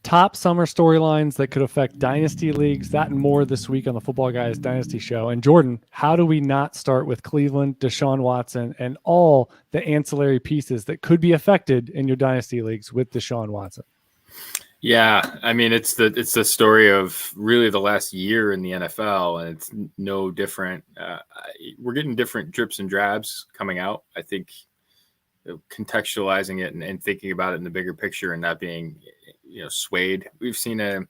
Top summer storylines that could affect dynasty leagues, that and more this week on the Football Guys Dynasty Show. And Jordan, how do we not start with Cleveland, Deshaun Watson, and all the ancillary pieces that could be affected in your dynasty leagues with Deshaun Watson? Yeah, I mean, it's the story of really the last year in the NFL, and it's no different. We're getting different drips and drabs coming out. I think contextualizing it and thinking about it in the bigger picture and not being, swayed. We've seen I'm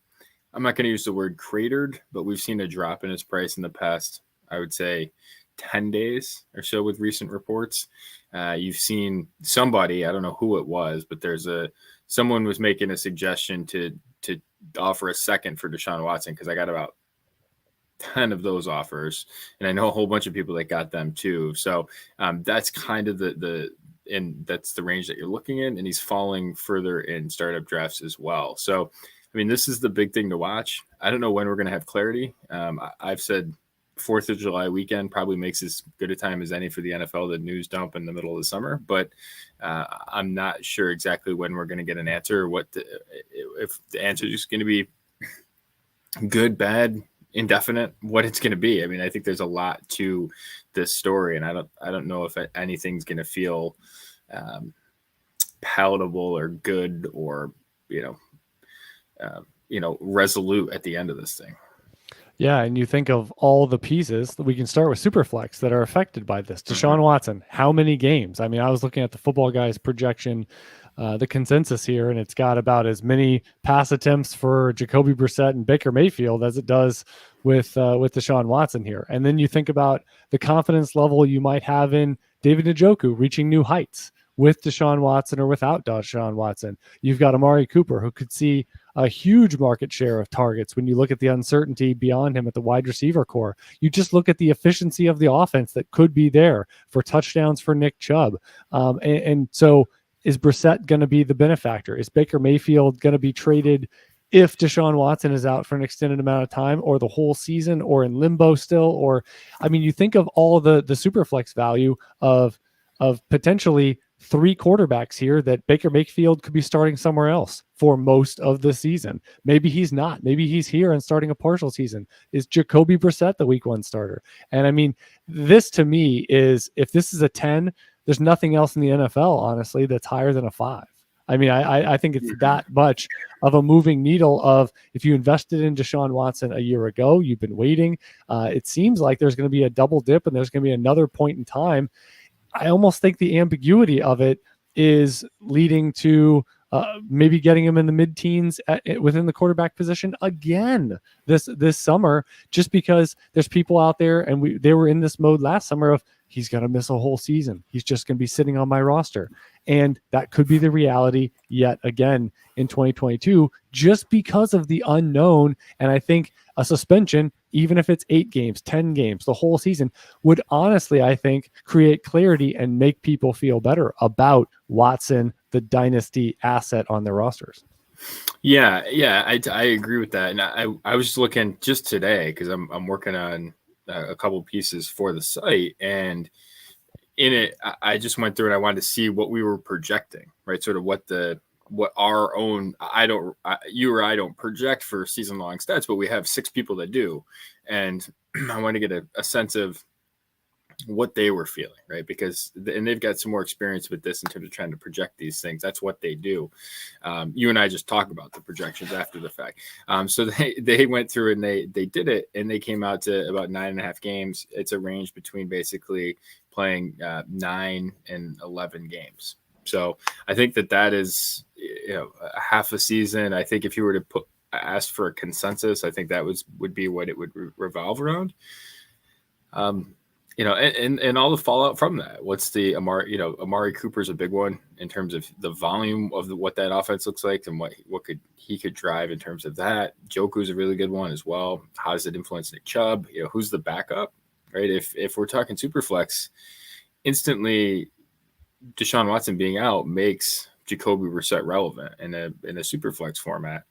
not going to use the word cratered, but we've seen a drop in his price in the past, I would say 10 days or so with recent reports. You've seen somebody, I don't know who it was, but someone was making a suggestion to offer a second for Deshaun Watson, because I got about 10 of those offers, and I know a whole bunch of people that got them too. So that's kind of and that's the range that you're looking in, and he's falling further in startup drafts as well. So, I mean, this is the big thing to watch. I don't know when we're going to have clarity. I've said 4th of July weekend probably makes as good a time as any for the NFL, the news dump in the middle of the summer, but I'm not sure exactly when we're going to get an answer, if the answer is just going to be good, bad, indefinite, what it's going to be. I mean, I think there's a lot to this story, and I don't know if anything's going to feel palatable or good or resolute at the end of this thing. Yeah, and you think of all the pieces. We can start with Superflex that are affected by this. Deshaun Watson, how many games? I mean, I was looking at the Football Guys projection, the consensus here, and it's got about as many pass attempts for Jacoby Brissett and Baker Mayfield as it does with Deshaun Watson here. And then you think about the confidence level you might have in David Njoku reaching new heights with Deshaun Watson or without Deshaun Watson. You've got Amari Cooper, who could see a huge market share of targets when you look at the uncertainty beyond him at the wide receiver core. You just look at the efficiency of the offense that could be there for touchdowns for Nick Chubb. And so is Brissett going to be the benefactor? Is Baker Mayfield going to be traded if Deshaun Watson is out for an extended amount of time, or the whole season, or in limbo still? Or, I mean, you think of all the Superflex value of potentially 3 quarterbacks here that Baker Mayfield could be starting somewhere else for most of the season. Maybe he's not. Maybe he's here and starting a partial season. Is Jacoby Brissett the week 1 starter? And I mean, this to me is, if this is a 10, there's nothing else in the NFL, honestly, that's higher than a 5. I mean, I think it's that much of a moving needle of, if you invested in Deshaun Watson a year ago, you've been waiting. It seems like there's going to be a double dip and there's going to be another point in time. I almost think the ambiguity of it is leading to maybe getting him in the mid-teens within the quarterback position again this summer, just because there's people out there, and they were in this mode last summer of, he's going to miss a whole season. He's just going to be sitting on my roster. And that could be the reality yet again in 2022, just because of the unknown. And I think a suspension, even if it's 8 games, 10 games, the whole season, would honestly, I think, create clarity and make people feel better about Watson, the dynasty asset on their rosters. Yeah, I agree with that. And I was just looking just today, because I'm working on a couple pieces for the site, and in it, I just went through and I wanted to see what we were projecting, right? Sort of what our own, you or I don't project for season long stats, but we have 6 people that do. And I want to get a sense of what they were feeling, right? Because, and they've got some more experience with this in terms of trying to project these things. That's what they do. You and I just talk about the projections after the fact. So they went through and they did it, and they came out to about 9.5 games. It's a range between basically playing 9 and 11 games. So I think that is, a half a season. I think if you were to ask for a consensus, I think that would be what it would revolve around. And all the fallout from that. What's the Amari Cooper's a big one in terms of the volume of what that offense looks like, and what he could drive in terms of that. Joku's a really good one as well. How does it influence Nick Chubb? Who's the backup? right? If we're talking Superflex, instantly Deshaun Watson being out makes Jacoby Brissett relevant in a Superflex format.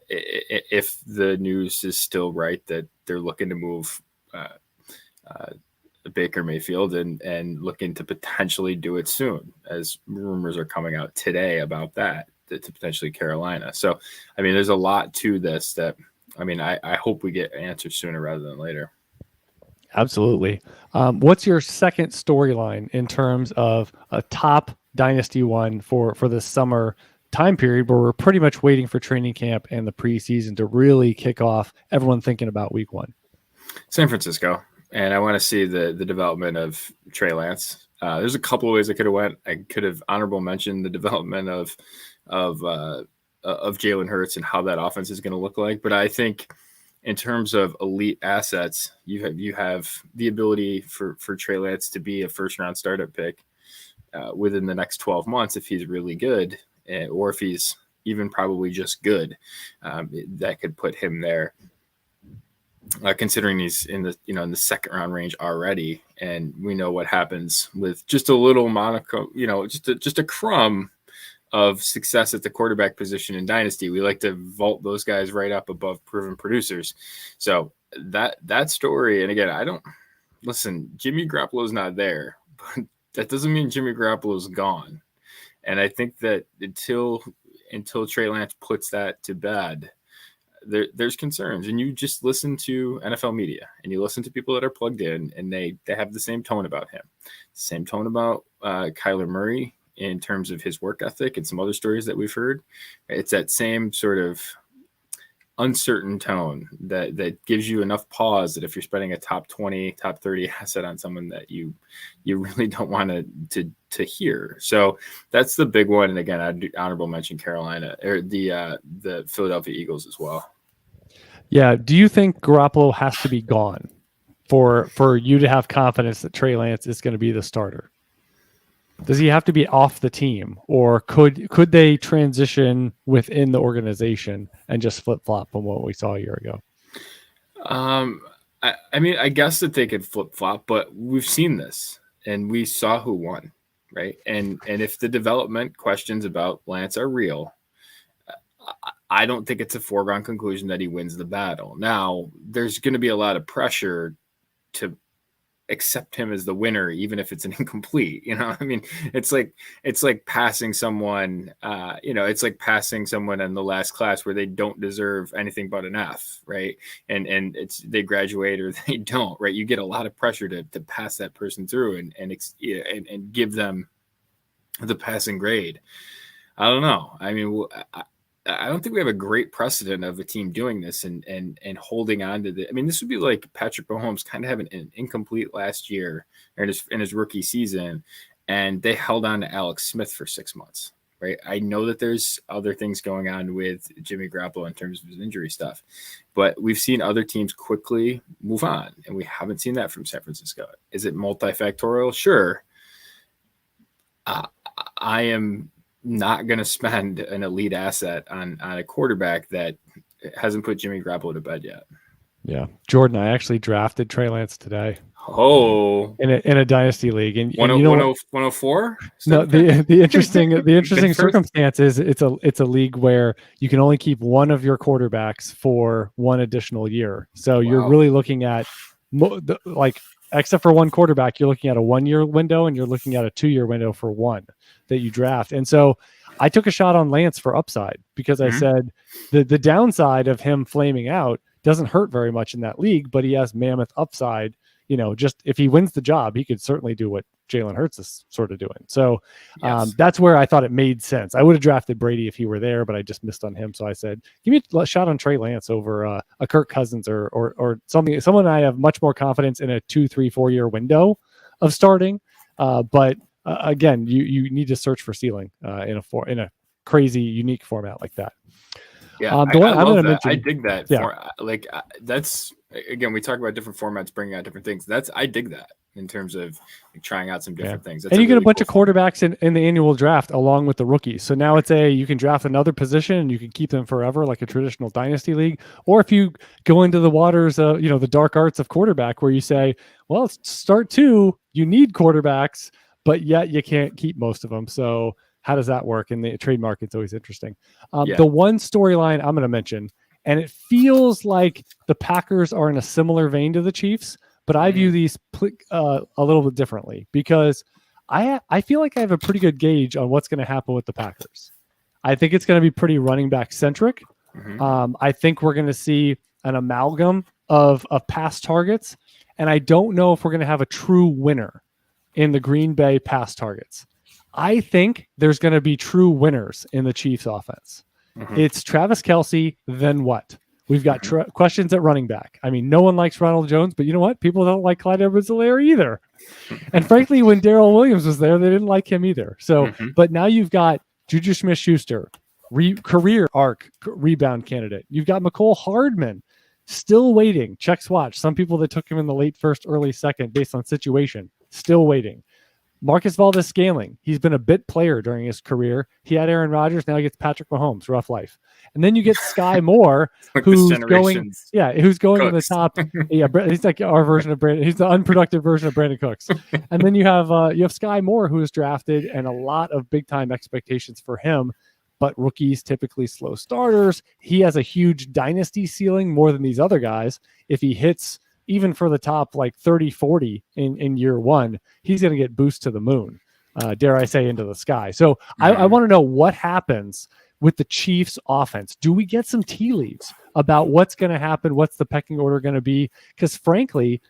If the news is still right that they're looking to move Baker Mayfield and looking to potentially do it soon, as rumors are coming out today about that to potentially Carolina. So, I mean, there's a lot to this that, I mean, I hope we get answers sooner rather than later. Absolutely. What's your second storyline in terms of a top dynasty one for this summer time period where we're pretty much waiting for training camp and the preseason to really kick off, everyone thinking about week one? San Francisco. And I want to see the development of Trey Lance. There's a couple of ways I could have went. I could have honorable mentioned the development of Jalen Hurts and how that offense is going to look like. But I think in terms of elite assets, you have the ability for Trey Lance to be a first-round startup pick within the next 12 months if he's really good, or if he's even probably just good. That could put him there. Considering he's in the second round range already, and we know what happens with just a little monaco, just a crumb of success at the quarterback position in Dynasty. We like to vault those guys right up above proven producers. So that story, and again, Jimmy Garoppolo's not there, but that doesn't mean Jimmy Garoppolo's gone. And I think that until Trey Lance puts that to bed, there's concerns, and you just listen to NFL media and you listen to people that are plugged in, and they have the same tone about him, same tone about Kyler Murray in terms of his work ethic and some other stories that we've heard. It's that same sort of uncertain tone that gives you enough pause that if you're spending a top 20, top 30 asset on someone that you really don't want to hear. So that's the big one. And again, I'd honorable mention Carolina or the Philadelphia Eagles as well. Yeah. Do you think Garoppolo has to be gone for you to have confidence that Trey Lance is going to be the starter? Does he have to be off the team, or could they transition within the organization and just flip flop from what we saw a year ago? I mean, I guess that they could flip flop, but we've seen this and we saw who won, right? And if the development questions about Lance are real, I don't think it's a foregone conclusion that he wins the battle. Now, there's going to be a lot of pressure to accept him as the winner, even if it's an incomplete. I mean, it's like passing someone. It's like passing someone in the last class where they don't deserve anything but an F, right? And they graduate or they don't, right? You get a lot of pressure to pass that person through and give them the passing grade. I don't know. I mean, I don't think we have a great precedent of a team doing this and holding on to the. I mean, this would be like Patrick Mahomes kind of having an incomplete last year in his rookie season, and they held on to Alex Smith for 6 months, right? I know that there's other things going on with Jimmy Garoppolo in terms of his injury stuff, but we've seen other teams quickly move on, and we haven't seen that from San Francisco. Is it multifactorial? Sure. I am not going to spend an elite asset on a quarterback that hasn't put Jimmy Garoppolo to bed yet. Yeah. Jordan, I actually drafted Trey Lance today. Oh, in a dynasty league, and 104. No, the interesting circumstance is it's a league where you can only keep one of your quarterbacks for one additional year. So you're really looking at except for one quarterback, you're looking at a 1 year window and you're looking at a 2 year window for one that you draft. And so I took a shot on Lance for upside because I said the downside of him flaming out doesn't hurt very much in that league, but he has mammoth upside. Just if he wins the job, he could certainly do what Jalen Hurts is sort of doing. So that's where I thought it made sense. I would have drafted Brady if he were there, but I just missed on him. So I said, give me a shot on Trey Lance over a Kirk Cousins or someone I have much more confidence in a 2, 3, 4 year window of starting. But again, you need to search for ceiling in a crazy, unique format like that. Yeah, The one I I'm going love to that. I mention, dig that. yeah, That's again, we talk about different formats, bringing out different things. I dig that in terms of like, trying out some different things. That's and a you get a really bunch cool of quarterbacks in the annual draft along with the rookies. So now you can draft another position and you can keep them forever, like a traditional dynasty league. Or if you go into the waters, the dark arts of quarterback, where you say, well, it's start two, you need quarterbacks, but yet you can't keep most of them. So how does that work? And the trade market's always interesting. Yeah. The one storyline I'm going to mention, and it feels like the Packers are in a similar vein to the Chiefs, but I view these a little bit differently because I feel like I have a pretty good gauge on what's going to happen with the Packers. I think it's going to be pretty running back centric. I think we're going to see an amalgam of pass targets, and I don't know if we're going to have a true winner in the Green Bay pass targets. I think there's going to be true winners in the Chiefs offense. It's Travis Kelce, then what? We've got questions at running back. I mean, no one likes Ronald Jones, but you know what? People don't like Clyde Edwards-Helaire either. And frankly, when Darrell Williams was there, they didn't like him either. So, but now you've got Juju Smith-Schuster, career arc rebound candidate. You've got McCole Hardman still waiting. Checks watch. Some people that took him in the late first, early second based on situation, still waiting. Marcus Valdes-Scantling, he's been a bit player during his career. He had Aaron Rodgers, now he gets Patrick Mahomes, rough life. And then you get Sky Moore, who's going in the top. Yeah, he's like our version of Brandon. He's the unproductive version of Brandon Cooks. And then you have Sky Moore, who is drafted, and a lot of big time expectations for him. But rookies typically slow starters. He has a huge dynasty ceiling more than these other guys. If he hits even for the top like 30, 40 in year one, he's going to get boost to the moon, dare I say, into the sky. So I want to know what happens with the Chiefs offense. Do we get some tea leaves about what's going to happen? What's the pecking order going to be? Because frankly,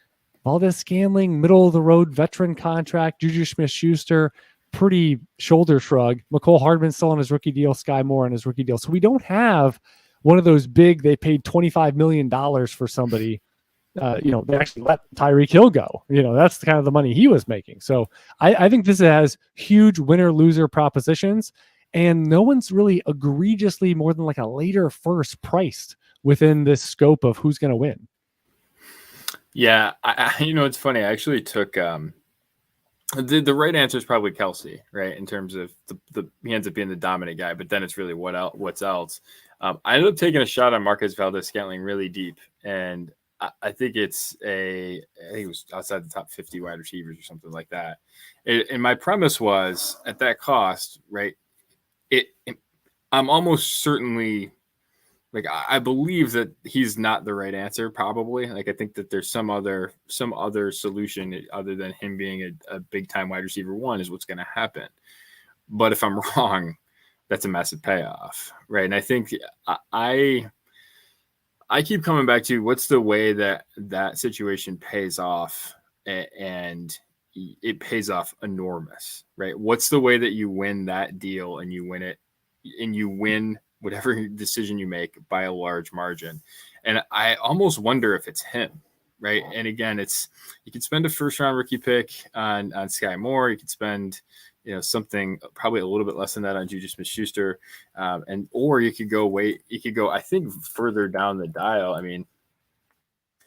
Valdes-Scantling, middle of the road veteran contract, Juju Smith-Schuster, pretty shoulder shrug. McCole Hardman still on his rookie deal, Sky Moore on his rookie deal. So we don't have one of those big, they paid $25 million for somebody. They actually let Tyreek Hill go. That's the kind of the money he was making. So I think this has huge winner-loser propositions, and no one's really egregiously more than like a later first priced within this scope of who's going to win. Yeah, it's funny. I actually took the right answer is probably Kelce, right? In terms of he ends up being the dominant guy, but then it's really what's else. I ended up taking a shot on Marcus Valdes-Scantling really deep, and I think it was outside the top 50 wide receivers or something like that. And my premise was at that cost, right? I'm almost certainly I believe that he's not the right answer. Probably, I think that there's some other solution other than him being a big time wide receiver one is what's going to happen. But if I'm wrong, that's a massive payoff, right? And I think I keep coming back to what's the way that situation pays off, and it pays off enormous, right? What's the way that you win that deal and you win it, and you win whatever decision you make by a large margin? And I almost wonder if it's him, right? And again, you could spend a first round rookie pick on Sky Moore. You could spend something probably a little bit less than that on Juju Smith-Schuster. Or you could go, I think, further down the dial. I mean,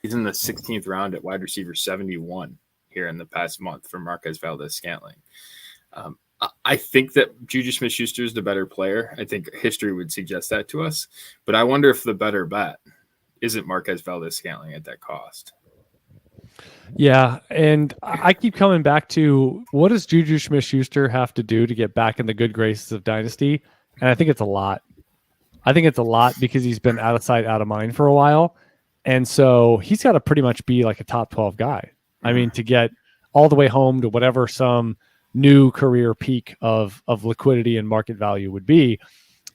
he's in the 16th round at wide receiver 71 here in the past month for Marquez Valdes-Scantling. I think that Juju Smith-Schuster is the better player. I think history would suggest that to us, but I wonder if the better bet isn't Marquez Valdes-Scantling at that cost. Yeah, and I keep coming back to what does Juju Smith-Schuster have to do to get back in the good graces of Dynasty? And I think it's a lot. I think it's a lot because he's been out of sight, out of mind for a while. And so he's got to pretty much be like a top 12 guy. I mean, to get all the way home to whatever some new career peak of liquidity and market value would be.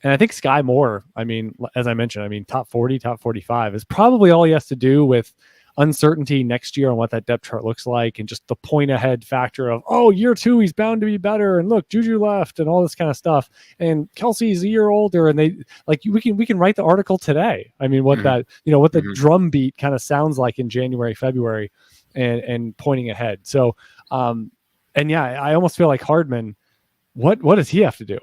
And I think Sky Moore, I mean, as I mentioned, top 40, top 45 is probably all he has to do with uncertainty next year on what that depth chart looks like, and just the point ahead factor of, year two, he's bound to be better. And look, Juju left and all this kind of stuff. And Kelsey's a year older, and we can write the article today. I mean, what the drum beat kind of sounds like in January, February, and pointing ahead. So, I almost feel like Hardman, what does he have to do?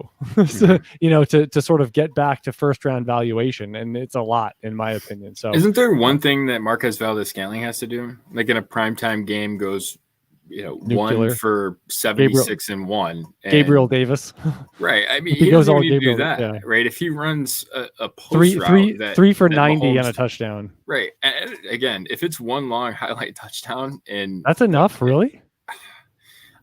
So, to sort of get back to first round valuation, and it's a lot in my opinion. So isn't there one thing that Marquez Valdes-Scantling has to do? Like in a primetime game goes, Nuclear. 1 for 76 and 1. Gabriel Davis. Right. I mean, he he goes doesn't all even need Gabriel, to do that, yeah. right? If he runs a post route three for that 90 Mahomes, on a touchdown. right. And again, if it's one long highlight touchdown, and that's enough, really?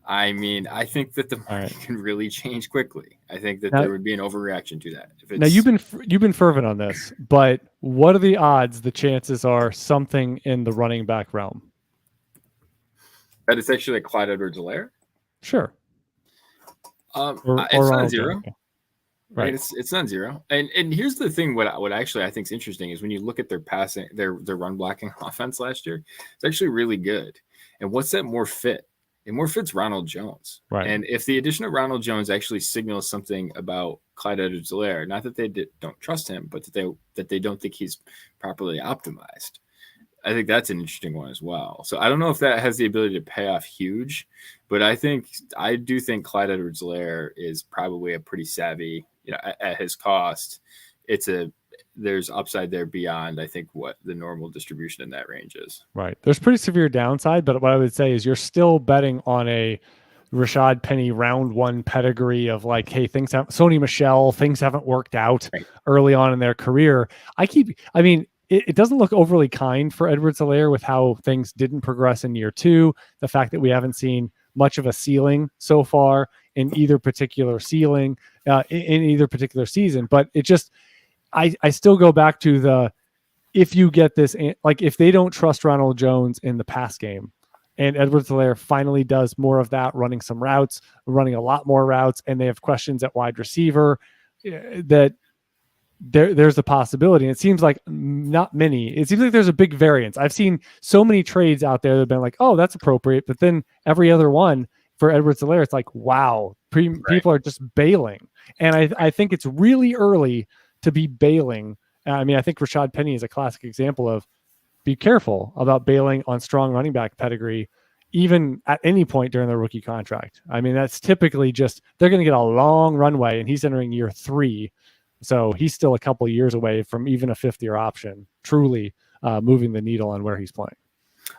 I mean, I think that the market can really change quickly. I think that there would be an overreaction to that. Now you've been fervent on this, but what are the odds? The chances are something in the running back realm. That it's actually like Clyde Edwards-Helaire? Sure. It's not zero. Right. It's not zero. And here's the thing, what actually I think is interesting is when you look at their passing, their run blocking offense last year, it's actually really good. And what's that more fit? It more fits Ronald Jones. Right. And if the addition of Ronald Jones actually signals something about Clyde Edwards-Helaire, not that they don't trust him, but that they don't think he's properly optimized, I think that's an interesting one as well. So I don't know if that has the ability to pay off huge, but I do think Clyde Edwards-Helaire is probably a pretty savvy, at his cost. There's upside there beyond, I think, what the normal distribution in that range is. Right. There's pretty severe downside, but what I would say is you're still betting on a Rashad Penny round one pedigree of like, hey, things haven't worked out early on in their career. It doesn't look overly kind for Edwards-Helaire with how things didn't progress in year 2. The fact that we haven't seen much of a ceiling so far in either particular season, but it just, I still go back to if you get this, like if they don't trust Ronald Jones in the pass game and Edwards-Helaire finally does more of that, running some routes, running a lot more routes, and they have questions at wide receiver, that there's a possibility. And it seems like not many. It seems like there's a big variance. I've seen so many trades out there that have been like, oh, that's appropriate. But then every other one for Edwards-Helaire, it's like, wow, people are just bailing. And I think it's really early to be bailing. I mean, I think Rashad Penny is a classic example of be careful about bailing on strong running back pedigree, even at any point during their rookie contract. I mean, that's typically just, they're going to get a long runway and he's entering year 3. So he's still a couple of years away from even a 5th-year option, truly moving the needle on where he's playing.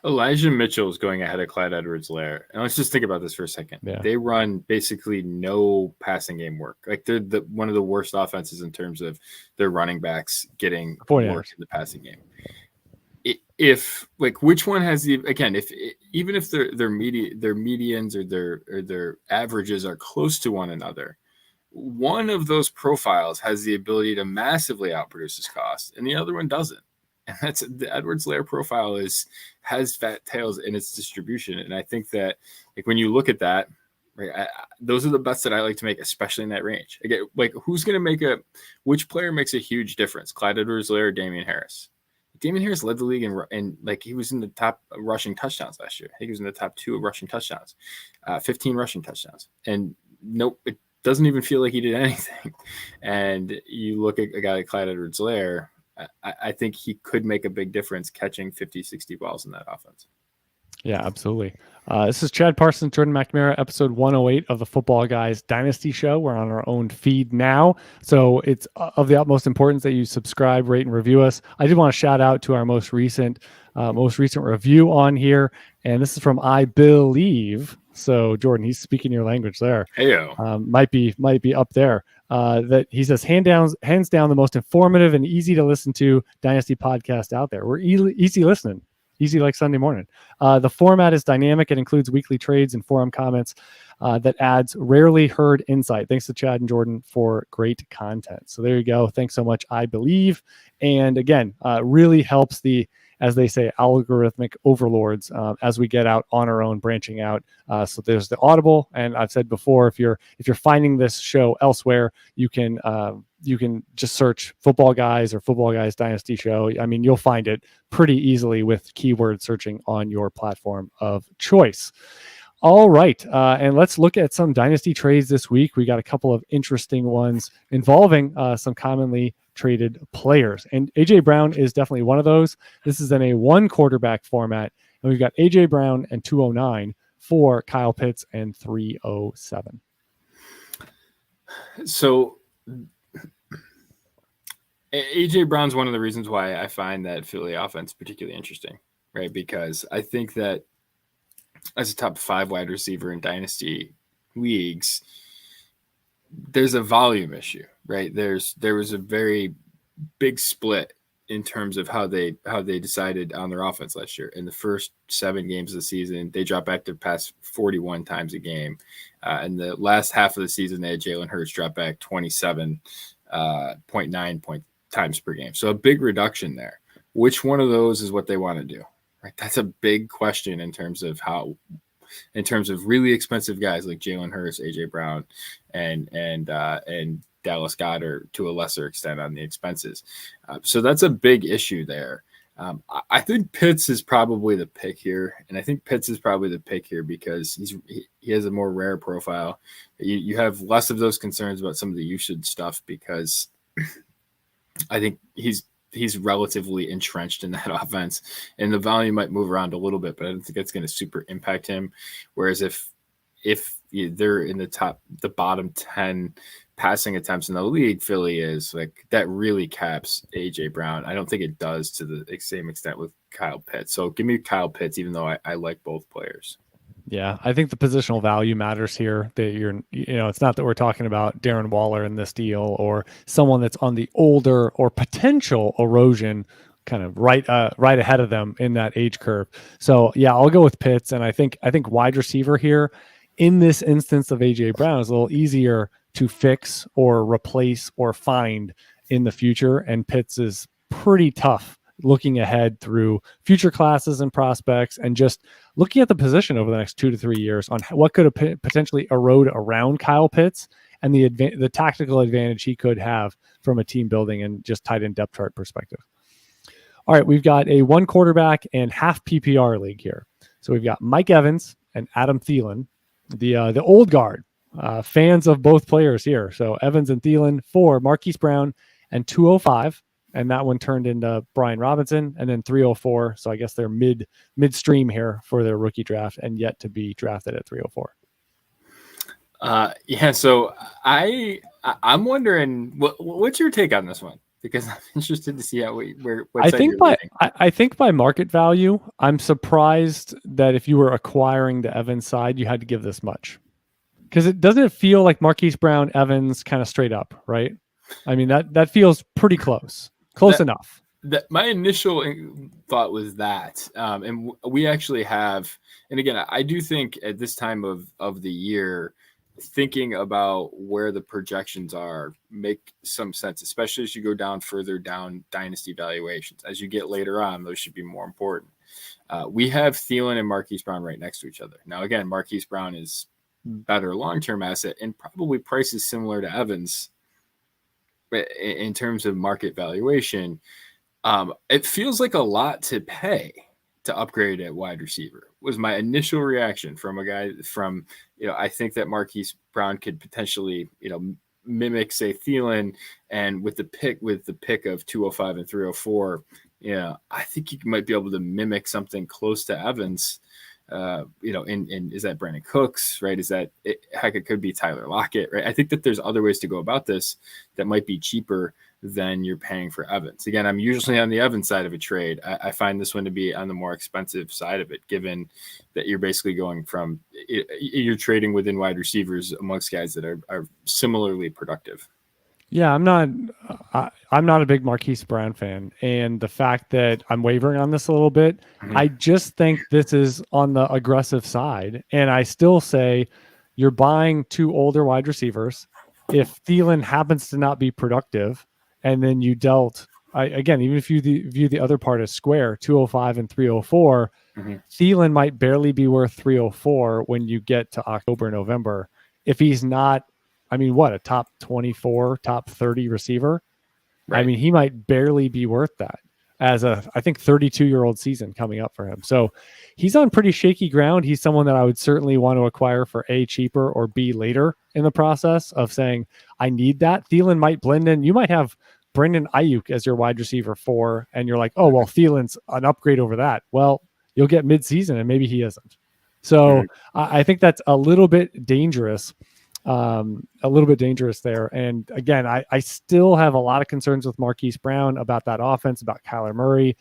Elijah Mitchell is going ahead of Clyde Edwards-Helaire. And let's just think about this for a second. Yeah. They run basically no passing game work. Like they're one of the worst offenses in terms of their running backs getting work in the passing game. Which one has even if their medians or their averages are close to one another, one of those profiles has the ability to massively outproduce his cost, and the other one doesn't. And that's the Edwards-Helaire profile has fat tails in its distribution. And I think that when you look at that, right, those are the bets that I like to make, especially in that range. Again, who's going to which player makes a huge difference? Clyde Edwards-Helaire or Damian Harris? Damian Harris led the league and he was in the top rushing touchdowns last year. I think he was in the top 2 of rushing touchdowns, 15 rushing touchdowns. And nope, it doesn't even feel like he did anything. And you look at a guy like Clyde Edwards-Helaire, I think he could make a big difference catching 50, 60 balls in that offense. Yeah, absolutely. This is Chad Parsons, Jordan McNamara, episode 108 of the Football Guys Dynasty Show. We're on our own feed now, so it's of the utmost importance that you subscribe, rate, and review us. I did want to shout out to our most recent review on here, and this is from I Believe. So Jordan, he's speaking your language there. Heyo. Might be up there. That he says hands down the most informative and easy to listen to Dynasty podcast out there. We're easy listening. Easy like Sunday morning. The format is dynamic. It includes weekly trades and forum comments that adds rarely heard insight. Thanks to Chad and Jordan for great content. So there you go. Thanks so much, I Believe. And again, really helps as they say, algorithmic overlords as we get out on our own, branching out. So there's the Audible, and I've said before, if you're finding this show elsewhere, you can just search Football Guys or Football Guys Dynasty Show. I mean, you'll find it pretty easily with keyword searching on your platform of choice. All right, and let's look at some dynasty trades this week. We got a couple of interesting ones involving some commonly traded players, and AJ Brown is definitely one of those. This is in a 1 quarterback format, and we've got AJ Brown and 209 for Kyle Pitts and 307. So AJ Brown's one of the reasons why I find that Philly offense particularly interesting, right? Because I think that as a top 5 wide receiver in dynasty leagues, there's a volume issue, right? There was a very big split in terms of how they decided on their offense last year. In the first 7 games of the season, they dropped back to pass 41 times a game. In the last half of the season, they had Jalen Hurts drop back 27.9 times per game. So a big reduction there. Which one of those is what they want to do? Right? That's a big question in terms of really expensive guys like Jalen Hurts, AJ Brown, and Dallas Goedert to a lesser extent on the expenses. So that's a big issue there. I think Pitts is probably the pick here, and I think Pitts is probably the pick here because he has a more rare profile. You have less of those concerns about some of the usage stuff because I think he's relatively entrenched in that offense, and the volume might move around a little bit, but I don't think that's going to super impact him. Whereas if they're in the bottom 10 passing attempts in the league, Philly is like that really caps AJ Brown. I don't think it does to the same extent with Kyle Pitts. So give me Kyle Pitts, even though I like both players. Yeah, I think the positional value matters here. That it's not that we're talking about Darren Waller in this deal or someone that's on the older or potential erosion kind of right ahead of them in that age curve. So yeah, I'll go with Pitts, and I think wide receiver here in this instance of AJ Brown is a little easier to fix or replace or find in the future, and Pitts is pretty tough looking ahead through future classes and prospects and just looking at the position over the next 2 to 3 years on what could potentially erode around Kyle Pitts and the tactical advantage he could have from a team building and just tight end depth chart perspective. All right, we've got a 1 quarterback and half PPR league here. So we've got Mike Evans and Adam Thielen, the old guard, fans of both players here. So Evans and Thielen for Marquise Brown and 205. And that one turned into Brian Robinson, and then 304. So I guess they're midstream here for their rookie draft and yet to be drafted at 304. Yeah. So I'm wondering what's your take on this one, because I'm interested to see I think by market value, I'm surprised that if you were acquiring the Evans side, you had to give this much, because it doesn't feel like Marquise Brown Evans kind of straight up, right? I mean, that feels pretty close enough. My initial thought was that, and we actually have, and again, I do think at this time of the year, thinking about where the projections are make some sense, especially as you go further down dynasty valuations. As you get later on, those should be more important. We have Thielen and Marquise Brown right next to each other. Now, again, Marquise Brown is better long-term asset and probably prices similar to Evans in terms of market valuation. It feels like a lot to pay to upgrade at wide receiver, was my initial reaction from a guy from, I think that Marquise Brown could potentially, mimic, say, Thielen, and with the pick of 205 and 304, I think you might be able to mimic something close to Evans. Is that Brandon Cooks, right? Is that heck? It could be Tyler Lockett, right? I think that there's other ways to go about this that might be cheaper than you're paying for Evans. Again, I'm usually on the Evans side of a trade. I find this one to be on the more expensive side of it, given that you're basically going from you're trading within wide receivers amongst guys that are similarly productive. Yeah, I'm not a big Marquise Brown fan, and the fact that I'm wavering on this a little bit, I just think this is on the aggressive side, and I still say you're buying 2 older wide receivers. If Thielen happens to not be productive, and then you dealt again, even if you view the other part as square, 205 and 304, Thielen might barely be worth 304 when you get to October, November, if he's not. I mean, a top 24, top 30 receiver? Right. I mean, he might barely be worth that as I think 32-year-old season coming up for him. So he's on pretty shaky ground. He's someone that I would certainly want to acquire for A, cheaper, or B, later in the process of saying, I need that. Thielen might blend in. You might have Brandon Ayuk as your wide receiver 4, and you're like, oh, well, Thielen's an upgrade over that. Well, you'll get midseason, and maybe he isn't. So I think that's a little bit dangerous. a little bit dangerous there. And again, I still have a lot of concerns with Marquise Brown about that offense, about Kyler Murray.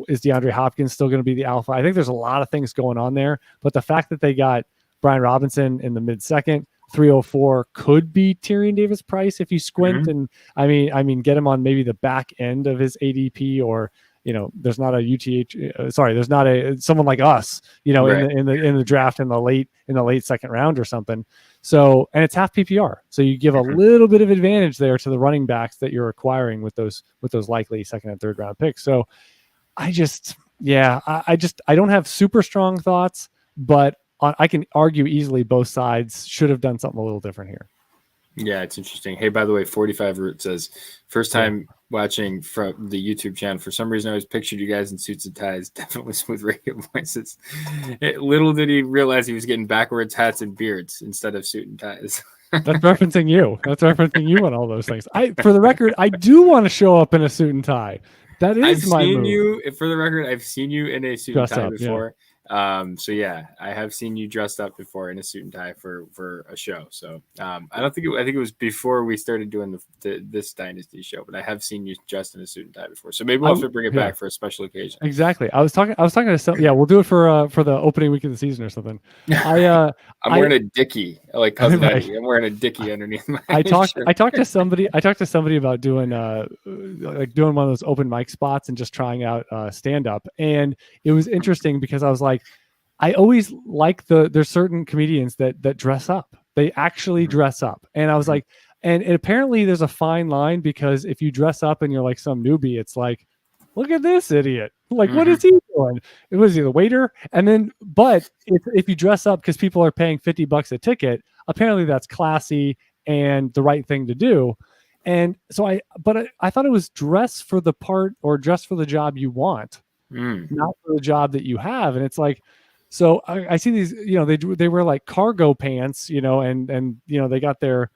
Is DeAndre Hopkins still going to be the alpha? I think there's a lot of things going on there, but the fact that they got Brian Robinson in the mid-second, 304 could be Tyrion Davis Price if you squint. And I mean, get him on maybe the back end of his ADP, or there's not a there's not a someone like us, Right. in the draft in the late second round or something. So, and it's half PPR, so you give a little bit of advantage there to the running backs that you're acquiring with those likely second and third round picks. So, I don't have super strong thoughts, but I can argue easily both sides should have done something a little different here. Yeah, it's interesting. Hey, by the way, 45 Root says, first time watching from the YouTube channel. For some reason, I always pictured you guys in suits and ties. Definitely smooth radio voices. Little did he realize he was getting backwards hats and beards instead of suit and ties. That's referencing you. That's referencing you on all those things. For the record, I do want to show up in a suit and tie. That is my move. For the record, I've seen you in a suit and tie before. So yeah, I have seen you dressed up before in a suit and tie for a show. So I think it was before we started doing this Dynasty show, but I have seen you dressed in a suit and tie before. So maybe we'll have to bring it back for a special occasion. Exactly. I was talking to some. Yeah, we'll do it for the opening week of the season or something. I'm wearing a Dickie, like Cousin Eddie. I'm wearing a Dickie underneath my. I talked to somebody about doing doing one of those open mic spots and just trying out stand up, and it was interesting because I was like, I always like there's certain comedians that dress up. They actually dress up, and I was like, and apparently there's a fine line, because if you dress up and you're like some newbie, it's like, look at this idiot. Like, what is he doing? It was the waiter. And then, but if you dress up because people are paying $50 a ticket, apparently that's classy and the right thing to do. And so I thought it was dress for the part or dress for the job you want, not for the job that you have. And it's like, so I see these, they wear like cargo pants, and they got their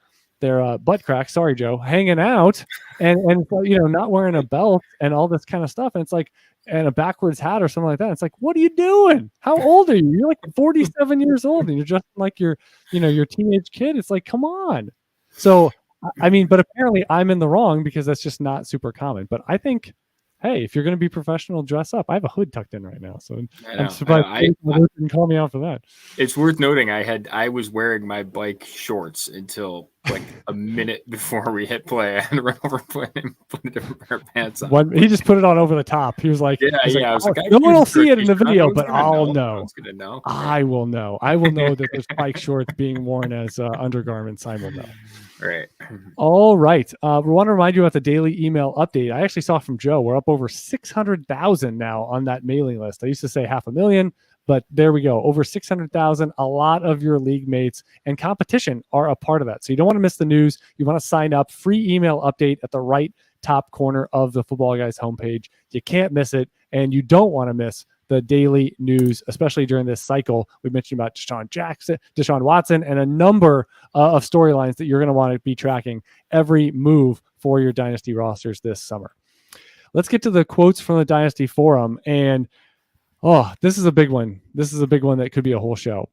butt crack, sorry Joe, hanging out, and not wearing a belt and all this kind of stuff, and it's like, and a backwards hat or something like that. It's like, what are you doing? How old are you? You're like 47 years old, and you're just like your teenage kid. It's like, come on. So I mean, but apparently I'm in the wrong, because that's just not super common. But I think, hey, if you're going to be professional, dress up. I have a hood tucked in right now, so I'm surprised you didn't call me out for that. It's worth noting I was wearing my bike shorts until like a minute before we hit play. I had to run over and put a different pair of pants on. He just put it on over the top. He was like, I was like, no one will see it in the video, but I'll know. Know. I will know. I will know that there's bike shorts being worn as undergarments. I will know. Right. All right. We want to remind you about the daily email update. I actually saw from Joe, we're up over 600,000 now on that mailing list. I used to say 500,000, but there we go. Over 600,000. A lot of your league mates and competition are a part of that. So you don't want to miss the news. You want to sign up. Free email update at the right top corner of the Football Guys homepage. You can't miss it, and you don't want to miss the daily news, especially during this cycle. We mentioned about Deshaun Watson, and a number of storylines that you're going to want to be tracking every move for your Dynasty rosters this summer. Let's get to the quotes from the Dynasty Forum. And, this is a big one. This is a big one that could be a whole show.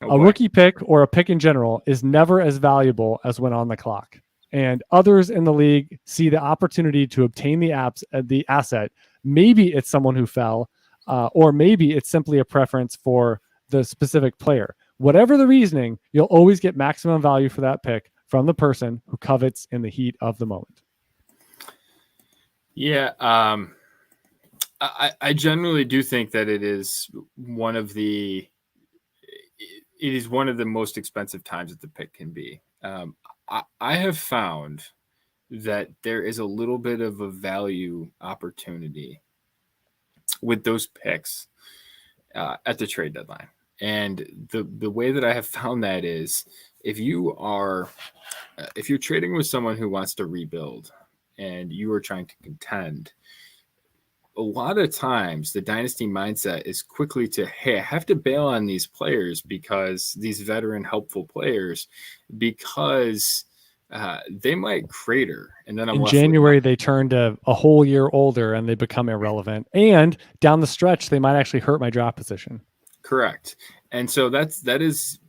A rookie pick, or a pick in general, is never as valuable as when on the clock. And others in the league see the opportunity to obtain the asset. Maybe it's someone who fell, or maybe it's simply a preference for the specific player. Whatever the reasoning, you'll always get maximum value for that pick from the person who covets in the heat of the moment. Yeah, I generally do think that it is one of the most expensive times that the pick can be. I have found that there is a little bit of a value opportunity with those picks at the trade deadline. And the way that I have found that is, if you're trading with someone who wants to rebuild and you are trying to contend, a lot of times the dynasty mindset is quickly to, hey, I have to bail on these players, because these veteran helpful players, because they might crater. And then in January, they turn a whole year older and they become irrelevant. And down the stretch, they might actually hurt my draft position. Correct. And so that is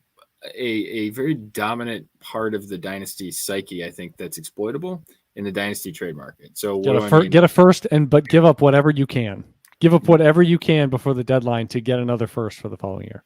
a very dominant part of the dynasty psyche, I think, that's exploitable in the dynasty trade market. So what do I mean? Get a first, but give up whatever you can. Give up whatever you can before the deadline to get another first for the following year.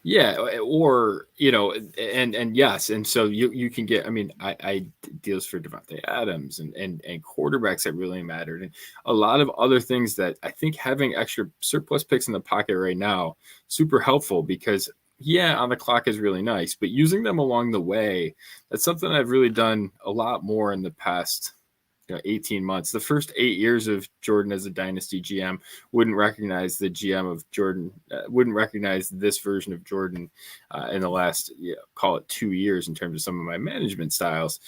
Yeah, or and yes, and so you can get. I mean, I deals for Devontae Adams and quarterbacks that really mattered, and a lot of other things that I think having extra surplus picks in the pocket right now super helpful, because on the clock is really nice, but using them along the way, that's something I've really done a lot more in the past 18 months. The first 8 years of Jordan as a dynasty GM wouldn't recognize the GM of Jordan, wouldn't recognize this version of Jordan in the last, call it 2 years in terms of some of my management styles.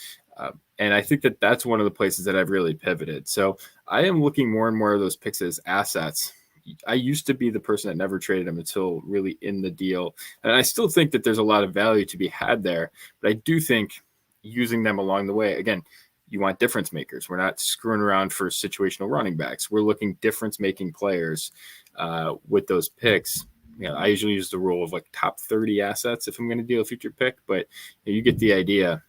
And I think that that's one of the places that I've really pivoted. So I am looking more and more of those picks as assets. I used to be the person that never traded them until really in the deal. And I still think that there's a lot of value to be had there, but I do think using them along the way, again, you want difference makers. We're not screwing around for situational running backs. We're looking difference-making players with those picks. I usually use the rule of like top 30 assets if I'm going to deal a future pick, but you get the idea.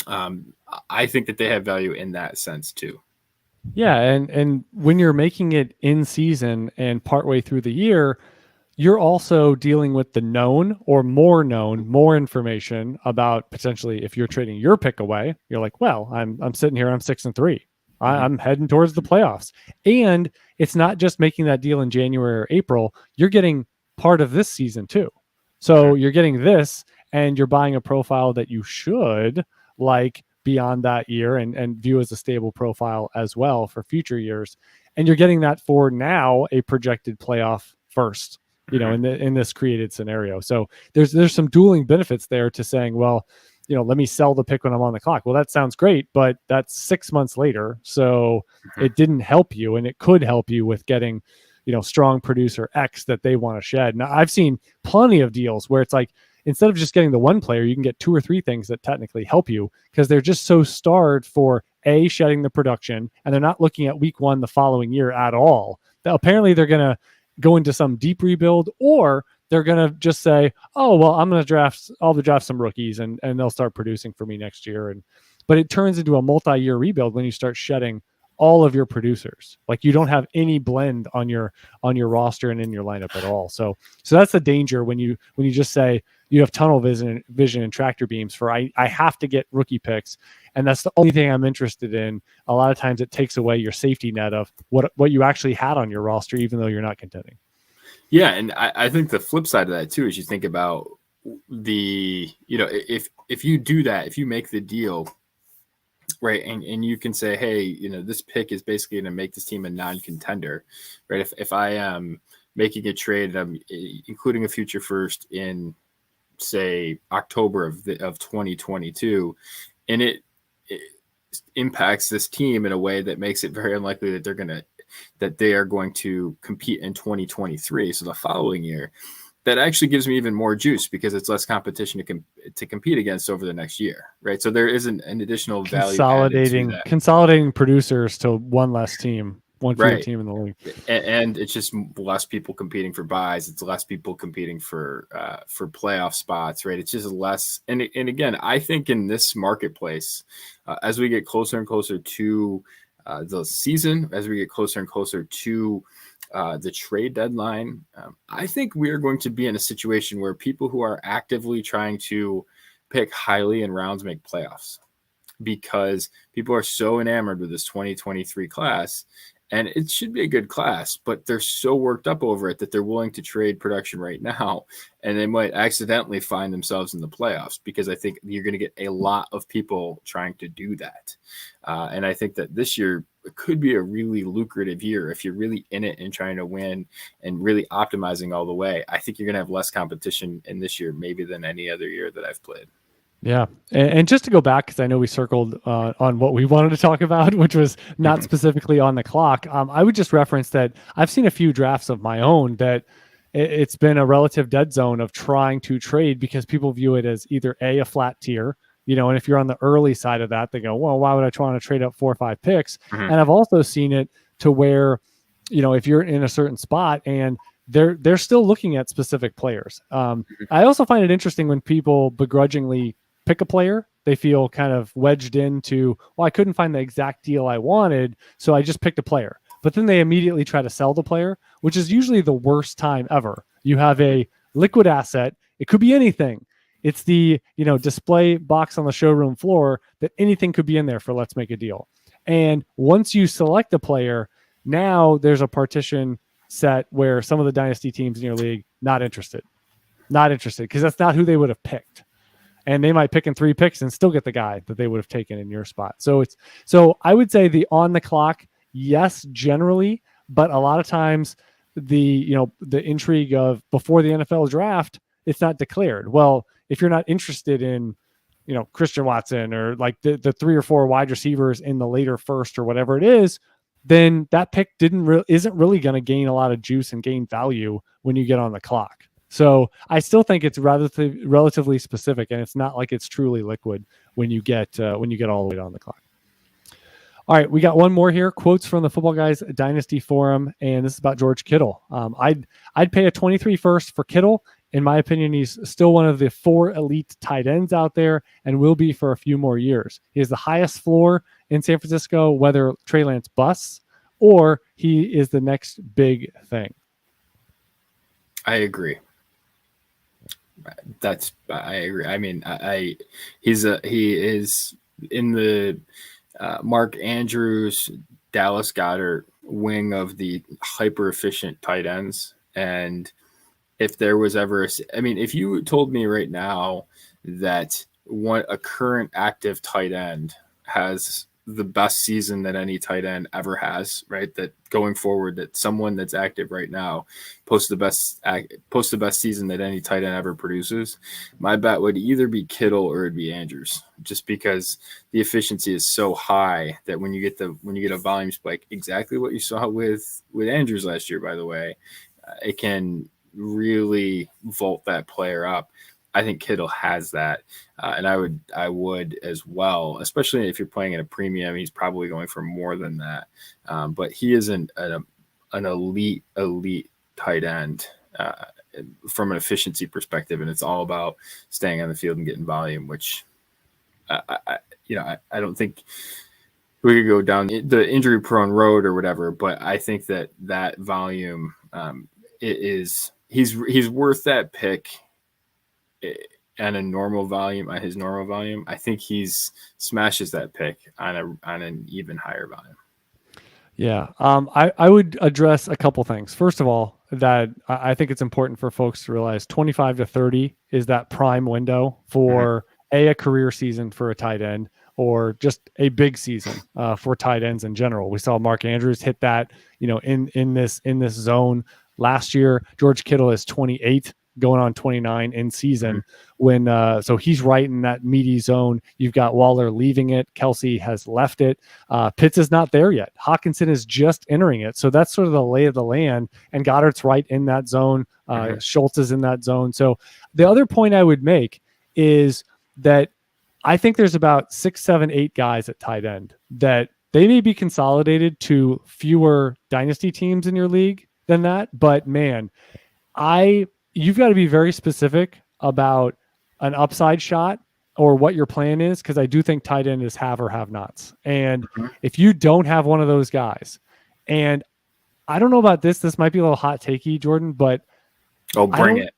I think that they have value in that sense too. Yeah, and when you're making it in season and partway through the year, you're also dealing with the known, more information about potentially if you're trading your pick away. You're like, well, I'm sitting here, I'm 6-3. I'm heading towards the playoffs. And it's not just making that deal in January or April. You're getting part of this season too. So you're getting this, and you're buying a profile that you should like beyond that year and view as a stable profile as well for future years. And you're getting that for now a projected playoff first, in this created scenario. So there's some dueling benefits there to saying, well, let me sell the pick when I'm on the clock. Well, that sounds great, but that's 6 months later. So it didn't help you, and it could help you with getting, strong producer X that they want to shed. Now, I've seen plenty of deals where it's like, instead of just getting the one player, you can get 2 or 3 things that technically help you, because they're just so starved for shedding the production, and they're not looking at week 1 the following year at all. Apparently they're going to go into some deep rebuild, or they're going to just say, oh, well, I'll draft some rookies and they'll start producing for me next year. But it turns into a multi-year rebuild when you start shedding all of your producers. Like, you don't have any blend on your roster and in your lineup at all. So that's the danger when you just say you have tunnel vision and tractor beams for I have to get rookie picks, and that's the only thing I'm interested in. A lot of times it takes away your safety net of what you actually had on your roster, even though you're not contending. Yeah, and I think the flip side of that too is you think about the, if you do that, if you make the deal, right, and you can say, hey, this pick is basically going to make this team a non-contender, right? If I am making a trade, I'm including a future first in, say, October of 2022, and it impacts this team in a way that makes it very unlikely that they are going to compete in 2023. So the following year, that actually gives me even more juice because it's less competition to compete against over the next year, right? So there isn't an additional value consolidating producers to one less team, one fewer team in the league, and it's just less people competing for buys. It's less people competing for playoff spots, right? It's just less. And again, I think in this marketplace, as we get closer and closer to the season, as we get closer and closer to the trade deadline, I think we are going to be in a situation where people who are actively trying to pick highly in rounds make playoffs, because people are so enamored with this 2023 class, and it should be a good class, but they're so worked up over it that they're willing to trade production right now, and they might accidentally find themselves in the playoffs, because I think you're going to get a lot of people trying to do that. And I think that this year it could be a really lucrative year if you're really in it and trying to win and really optimizing all the way. I think you're going to have less competition in this year maybe than any other year that I've played. Yeah. And just to go back, because I know we circled on what we wanted to talk about, which was not specifically on the clock. I would just reference that I've seen a few drafts of my own that it's been a relative dead zone of trying to trade, because people view it as either a flat tier, and if you're on the early side of that, they go, well, why would I try to trade up 4 or 5 picks? And I've also seen it to where, if you're in a certain spot and they're still looking at specific players. I also find it interesting when people begrudgingly pick a player. They feel kind of wedged into, well, I couldn't find the exact deal I wanted, so I just picked a player. But then they immediately try to sell the player, which is usually the worst time ever. You have a liquid asset. It could be anything. It's the, display box on the showroom floor that anything could be in there for let's make a deal. And once you select a player, now there's a partition set where some of the dynasty teams in your league, not interested, because that's not who they would have picked. And they might pick in 3 picks and still get the guy that they would have taken in your spot. So I would say the on the clock, yes, generally, but a lot of times the intrigue of before the NFL draft, it's not declared. Well, if you're not interested in, Christian Watson or like the 3 or 4 wide receivers in the later first or whatever it is, then that pick isn't really going to gain a lot of juice and gain value when you get on the clock. So I still think it's relatively specific, and it's not like it's truly liquid when you get all the way on the clock. All right, we got one more here. Quotes from the Football Guys Dynasty Forum, and this is about George Kittle. I'd pay a 23 first for Kittle. In my opinion, he's still one of the 4 elite tight ends out there and will be for a few more years. He has the highest floor in San Francisco, whether Trey Lance busts or he is the next big thing. I agree. I agree. I mean, he is in the Mark Andrews, Dallas Goedert wing of the hyper efficient tight ends. And if there was ever, if you told me right now that a current active tight end has the best season that any tight end ever has, right? That going forward, that someone that's active right now posts the best season that any tight end ever produces, my bet would either be Kittle or it'd be Andrews, just because the efficiency is so high that when you get a volume spike, exactly what you saw with Andrews last year, by the way, it can really vault that player up. I think Kittle has that, and I would as well, especially if you're playing at a premium. He's probably going for more than that, but he is an elite tight end from an efficiency perspective, and it's all about staying on the field and getting volume. Which I don't think we could go down the injury-prone road or whatever, but I think that volume he's worth that pick. At his normal volume, I think he's smashes that pick on an even higher volume. Yeah, I would address a couple things. First of all, that I think it's important for folks to realize 25 to 30 is that prime window for a career season for a tight end, or just a big season for tight ends in general. We saw Mark Andrews hit that, in this zone last year. George Kittle is 28. Going on 29 in season so he's right in that meaty zone. You've got Waller leaving it. Kelsey has left it. Pitts is not there yet. Hawkinson is just entering it. So that's sort of the lay of the land, and Goddard's right in that zone. Schultz is in that zone. So the other point I would make is that I think there's about 6, 7, 8 guys at tight end that they may be consolidated to fewer dynasty teams in your league than that. But man, you've got to be very specific about an upside shot or what your plan is, because I do think tight end is have or have nots. And if you don't have one of those guys, and I don't know about this might be a little hot takey, Jordan, but bring it.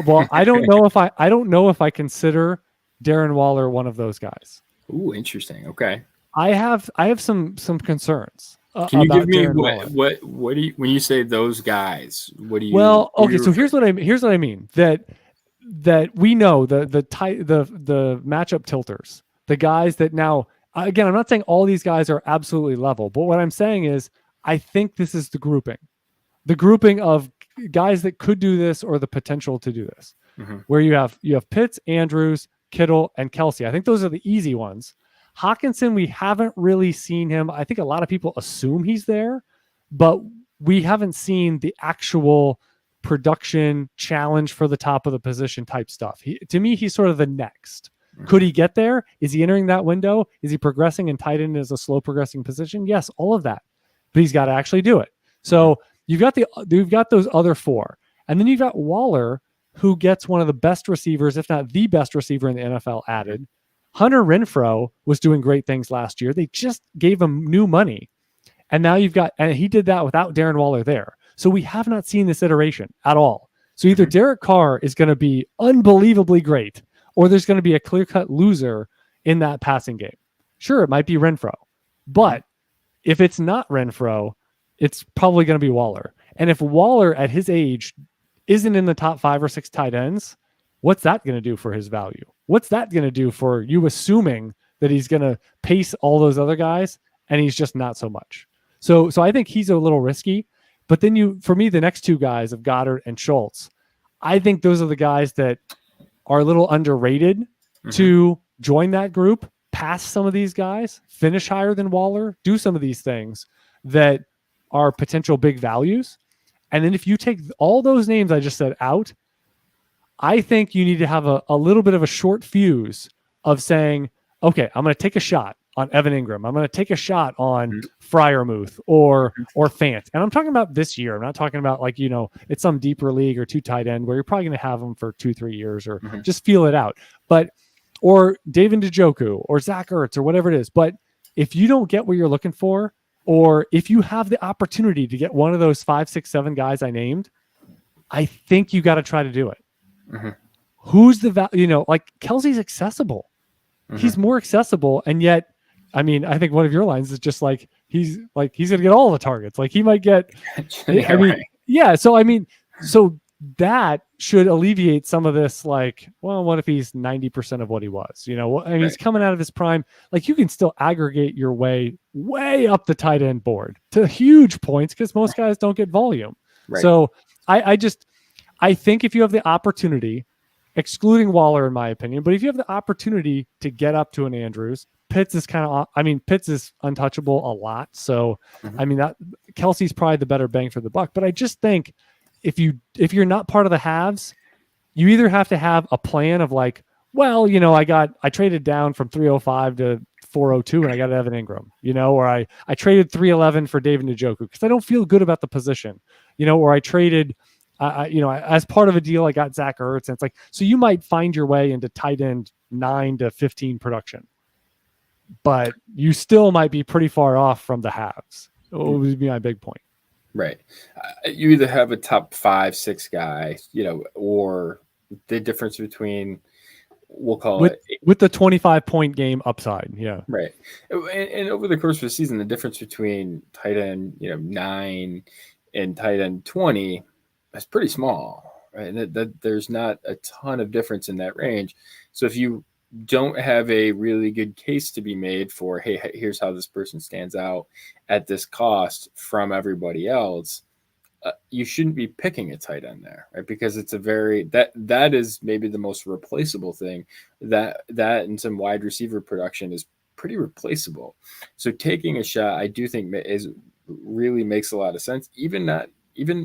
Well, I don't know if I consider Darren Waller one of those guys. Ooh, interesting. Okay. I have some concerns. Can you give me what do you, when you say those guys, what do you? Well, okay, so here's what I mean. That we know the matchup tilters, the guys that now, again, I'm not saying all these guys are absolutely level, but what I'm saying is I think this is the grouping of guys that could do this or the potential to do this, where you have Pitts, Andrews, Kittle, and Kelsey. I think those are the easy ones. Hawkinson, we haven't really seen him. I think a lot of people assume he's there, but we haven't seen the actual production challenge for the top of the position type stuff. To me, he's sort of the next. Could he get there? Is he entering that window? Is he progressing and tight end as a slow progressing position? Yes, all of that. But he's got to actually do it. So you've got those other four. And then you've got Waller, who gets one of the best receivers, if not the best receiver in the NFL added. Hunter Renfrow was doing great things last year. They just gave him new money. And now and he did that without Darren Waller there. So we have not seen this iteration at all. So either Derek Carr is going to be unbelievably great, or there's going to be a clear-cut loser in that passing game. Sure, it might be Renfrow. But if it's not Renfrow, it's probably going to be Waller. And if Waller at his age isn't in the top 5 or 6 tight ends, what's that going to do for his value? What's that going to do for you assuming that he's going to pace all those other guys and he's just not so much? So I think he's a little risky. But then for me, the next two guys of Goddard and Schultz, I think those are the guys that are a little underrated to join that group, pass some of these guys, finish higher than Waller, do some of these things that are potential big values. And then if you take all those names I just said out, I think you need to have a little bit of a short fuse of saying, okay, I'm going to take a shot on Evan Ingram. I'm going to take a shot on Freiermuth or Fant. And I'm talking about this year. I'm not talking about it's some deeper league or 2 tight end where you're probably going to have them for 2-3 years or just feel it out. Or David Njoku or Zach Ertz or whatever it is. But if you don't get what you're looking for, or if you have the opportunity to get one of those 5, 6, 7 guys I named, I think you got to try to do it. Who's the value? Kelsey's accessible. He's more accessible. And yet, I think one of your lines is just he's going to get all the targets. He might get, So that should alleviate some of this. What if he's 90% of what he was? He's coming out of his prime. You can still aggregate your way up the tight end board to huge points because most guys don't get volume. Right. So I think if you have the opportunity, excluding Waller in my opinion, but if you have the opportunity to get up to an Andrews, Pitts is Pitts is untouchable a lot. So that Kelsey's probably the better bang for the buck. But I just think if you're not part of the halves, you either have to have a plan of I traded down from 305 to 402 and I got Evan Ingram, or I traded 311 for David Njoku because I don't feel good about the position, or I traded, as part of a deal, I got Zach Ertz. And it's so you might find your way into tight end 9 to 15 production, but you still might be pretty far off from the halves. It would be my big point. Right. You either have a top 5, 6 guy, or the difference between, we'll call it with the 25-point game upside. Yeah. Right. And over the course of the season, the difference between tight end, 9 and tight end 20 is pretty small, right? And that there's not a ton of difference in that range. So if you don't have a really good case to be made for, hey, here's how this person stands out at this cost from everybody else, you shouldn't be picking a tight end there, right? Because it's that is maybe the most replaceable thing. That and some wide receiver production is pretty replaceable. So taking a shot, I do think really makes a lot of sense. Even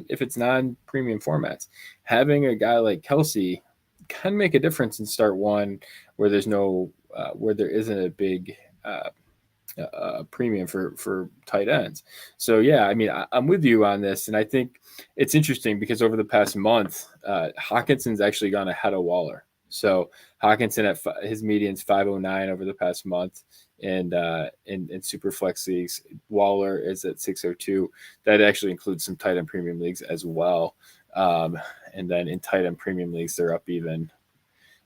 if it's non-premium formats, having a guy like Kelsey can make a difference in start one where there's where there isn't a big premium for tight ends. So yeah, I'm with you on this, and I think it's interesting because over the past month, Hawkinson's actually gone ahead of Waller. So Hawkinson at his median's 509 over the past month, and in super flex leagues, Waller is at 602. That actually includes some tight end premium leagues as well. And then in tight end premium leagues, they're up even.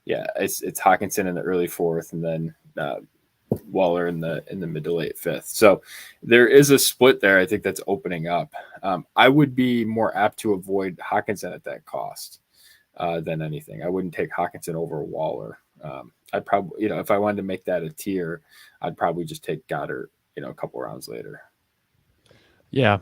Yeah, it's Hawkinson in the early 4th, and then Waller in the mid to late 5th. So there is a split there. I think that's opening up. I would be more apt to avoid Hawkinson at that cost than anything. I wouldn't take Hawkinson over Waller. I'd probably, if I wanted to make that a tier, I'd probably just take Goddard, a couple rounds later. Yeah,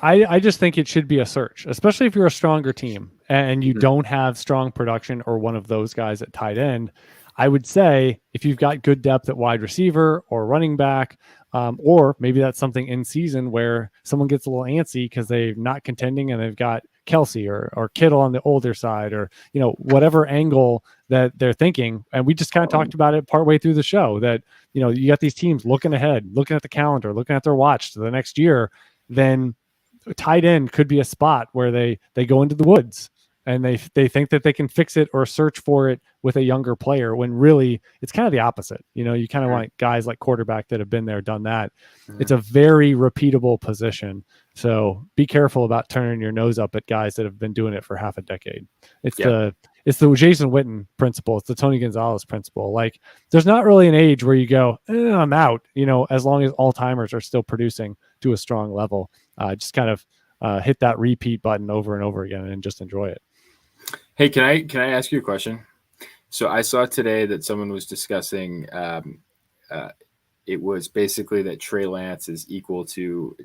I just think it should be a search, especially if you're a stronger team and you don't have strong production or one of those guys at tight end. I would say if you've got good depth at wide receiver or running back, or maybe that's something in season where someone gets a little antsy because they're not contending and they've got Kelsey or Kittle on the older side, or whatever angle that they're thinking. And we just kind of talked about it partway through the show that you got these teams looking ahead, looking at the calendar, looking at their watch to the next year. Then tight end could be a spot where they go into the woods and they think that they can fix it or search for it with a younger player, when really it's kind of the opposite. You kind of want guys like quarterback that have been there, done that. It's a very repeatable position. So be careful about turning your nose up at guys that have been doing it for half a decade. It's the Jason Witten principle. It's the Tony Gonzalez principle. Like, there's not really an age where you go, I'm out, as long as all timers are still producing to a strong level. Just kind of hit that repeat button over and over again and just enjoy it. Hey, can I ask you a question? So I saw today that someone was discussing it was basically that Trey Lance is equal to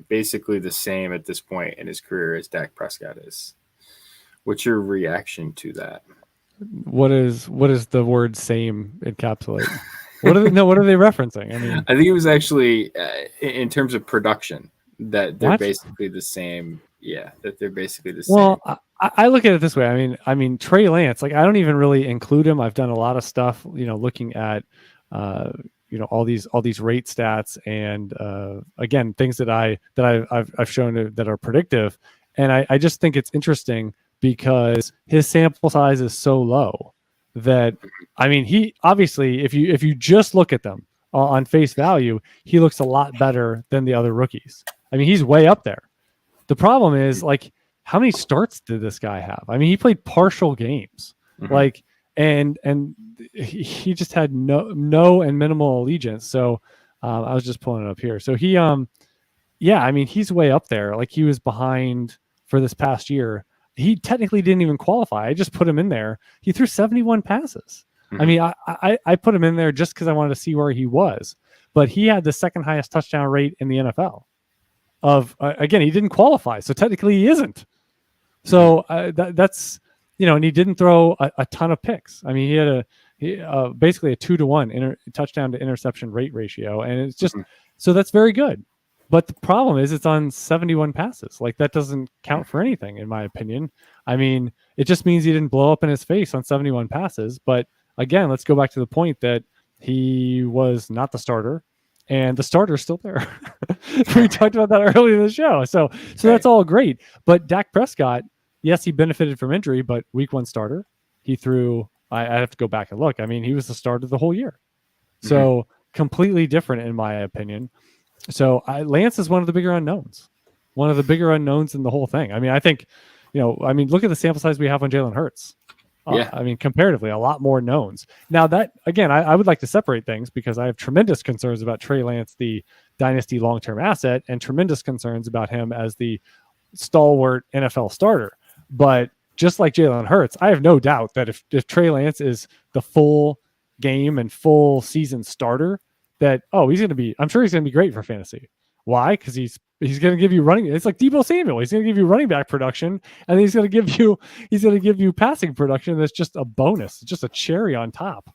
basically the same at this point in his career as Dak Prescott is. What's your reaction to that? What is the word "same" encapsulate? What are they referencing? I mean, I think it was actually in terms of production that they're What? basically the same. Yeah, that they're basically the same. well, I look at it this way. I mean, Trey Lance. Like, I don't even really include him. I've done a lot of stuff, looking at, all these rate stats and again, things that I've shown that are predictive, and I just think it's interesting because his sample size is so low that, I mean, he obviously, if you just look at them on face value, he looks a lot better than the other rookies. I mean, he's way up there. The problem is, like, how many starts did this guy have? I mean, he played partial games, like, and he just had no and minimal allegiance. So I was just pulling it up here. So he, I mean, he's way up there. Like, he was behind for this past year. He technically didn't even qualify. I just put him in there. He threw 71 passes. I mean, I put him in there just because I wanted to see where he was. But he had the second highest touchdown rate in the NFL. Again, he didn't qualify, so technically he isn't. So that's, and he didn't throw a ton of picks. I mean, he had basically a 2-to-1 touchdown to interception rate ratio, and it's just so that's very good. But the problem is, it's on 71 passes. Like, that doesn't count for anything, in my opinion. I mean, it just means he didn't blow up in his face on 71 passes. But again, let's go back to the point that he was not the starter, and the starter's still there. We talked about that earlier in the show. So that's all great. But Dak Prescott, yes, he benefited from injury, but week 1 starter, he threw, I have to go back and look. I mean, he was the starter the whole year. So completely different, in my opinion. So Lance is one of the bigger unknowns in the whole thing. I mean, I think, look at the sample size we have on Jalen Hurts. I mean, comparatively, a lot more knowns. Now, that, again, I would like to separate things because I have tremendous concerns about Trey Lance, the dynasty long-term asset, and tremendous concerns about him as the stalwart NFL starter. But just like Jalen Hurts, I have no doubt that if Trey Lance is the full game and full season starter, that, I'm sure he's going to be great for fantasy. Why? Because he's going to give you running. It's like Deebo Samuel. He's going to give you running back production, and he's going to give you passing production. That's just a bonus. It's just a cherry on top.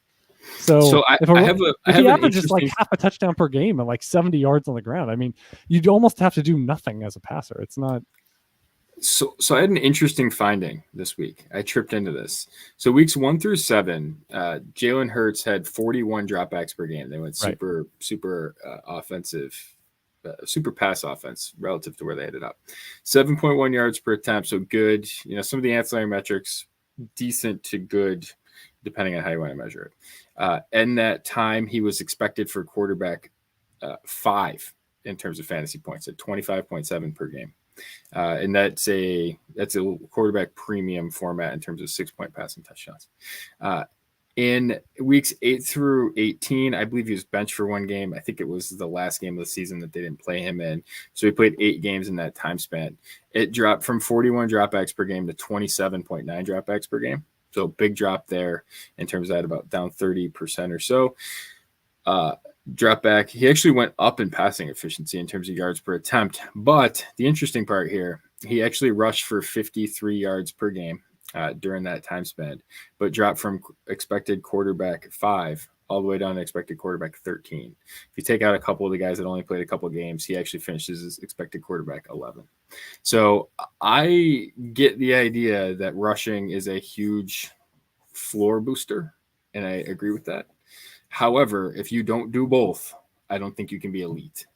So if he averages like half a touchdown per game and like 70 yards on the ground, I mean, you'd almost have to do nothing as a passer. It's not. So I had an interesting finding this week. I tripped into this. So weeks 1 through 7, Jalen Hurts had 41 dropbacks per game. They went super offensive, super pass offense relative to where they ended up. 7.1 yards per attempt. So good. Some of the ancillary metrics, decent to good, depending on how you want to measure it. And that time, he was expected for quarterback 5 in terms of fantasy points at 25.7 per game. And that's a quarterback premium format in terms of 6-point passing touchdowns. In weeks 8 through 18, I believe he was benched for 1 game. I think it was the last game of the season that they didn't play him in. So he played 8 games in that time span. It dropped from 41 dropbacks per game to 27.9 dropbacks per game. So big drop there in terms of that, about down 30% or so. Drop back. He actually went up in passing efficiency in terms of yards per attempt. But the interesting part here, he actually rushed for 53 yards per game during that time span, but dropped from expected quarterback 5 all the way down to expected quarterback 13. If you take out a couple of the guys that only played a couple of games, he actually finishes as expected quarterback 11. So I get the idea that rushing is a huge floor booster, and I agree with that. However, if you don't do both, I don't think you can be elite.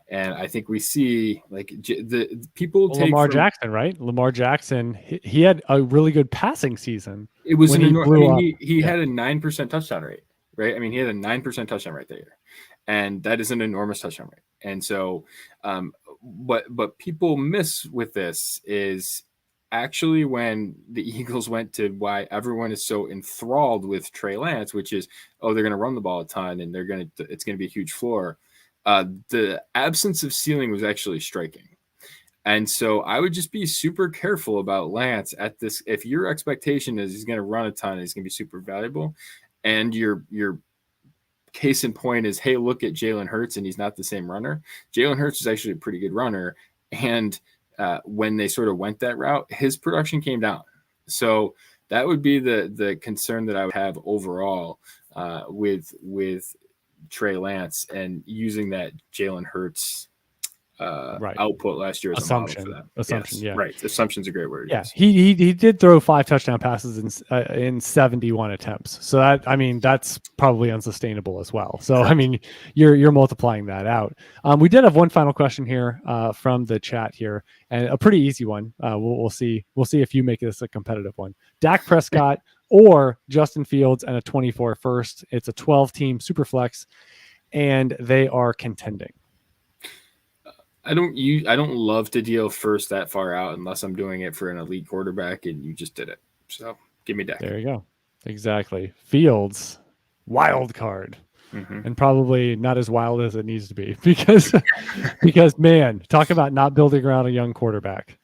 And I think we see like the people take Lamar Jackson, right? Lamar Jackson, he had a really good passing season. It was when an he I blew mean, up. he had a 9% touchdown rate, right? I mean, he had a 9% touchdown rate that year, and that is an enormous touchdown rate. And so, what people miss with this is actually when the Eagles went to why everyone is so enthralled with Trey Lance, which is, oh, they're going to run the ball a ton and it's going to be a huge floor. The absence of ceiling was actually striking. And so I would just be super careful about Lance at this. If your expectation is he's going to run a ton, he's going to be super valuable, and your case in point is, hey, look at Jalen Hurts, and he's not the same runner. Jalen Hurts is actually a pretty good runner, and when they sort of went that route, his production came down. So that would be the concern that I would have overall with Trey Lance and using that Jalen Hurts output last year as assumption. a model for that. Assumption, yes, yeah. Right. Assumption's a great word. Yeah. Yes. He did throw 5 touchdown passes in 71 attempts. So that's probably unsustainable as well. So, correct. I mean, you're multiplying that out. We did have one final question here from the chat here, and a pretty easy one. We'll see if you make this a competitive one. Dak Prescott or Justin Fields and a 24 first. It's a 12-team super flex, and they are contending. I don't love to deal first that far out unless I'm doing it for an elite quarterback, and you just did it. So give me Dak. There you go. Exactly. Fields, wild card, and probably not as wild as it needs to be because man, talk about not building around a young quarterback.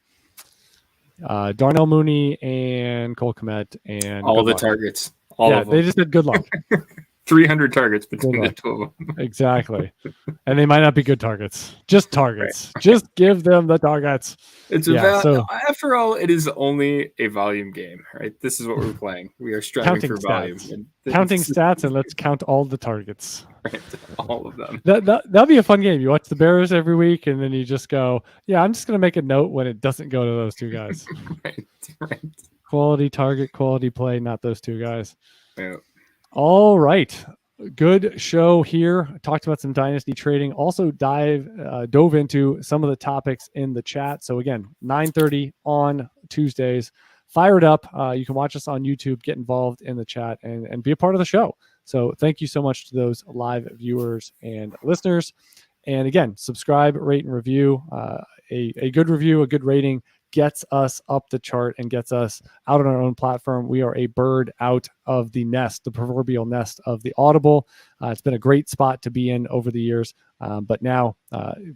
Darnell Mooney and Cole Kmet and all the targets. All of them. They just said good luck. 300 targets between the two of them. Exactly. And they might not be good targets. Just targets. Right. Just give them the targets. It's after all, it is only a volume game, right? This is what we're playing. We are striving for volume. Counting stats, and let's count all the targets. Right. All of them. That'll be a fun game. You watch the Bears every week, and then you just go, yeah, I'm just going to make a note when it doesn't go to those two guys. Right. Quality target, quality play, not those two guys. Yeah. All right. Good show here. Talked about some dynasty trading. Also dove into some of the topics in the chat. So again, 9:30 on Tuesdays. Fire it up. You can watch us on YouTube, get involved in the chat, and be a part of the show. So thank you so much to those live viewers and listeners. And again, subscribe, rate, and review. A good review, a good rating gets us up the chart and gets us out on our own platform. We are a bird out of the nest, the proverbial nest of the Audible. It's been a great spot to be in over the years, but now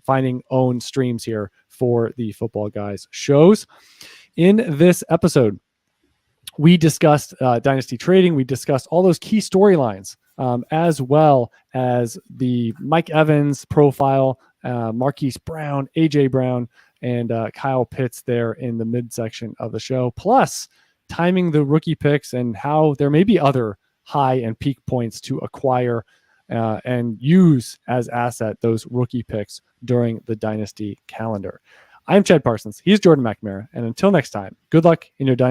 finding own streams here for the Football Guys shows. In this episode, we discussed dynasty trading. We discussed all those key storylines, as well as the Mike Evans profile, Marquise Brown, AJ Brown, and Kyle Pitts there in the midsection of the show, plus timing the rookie picks and how there may be other high and peak points to acquire and use as asset those rookie picks during the dynasty calendar. I'm Chad Parsons. He's Jordan McNamara. And until next time, good luck in your dynasty.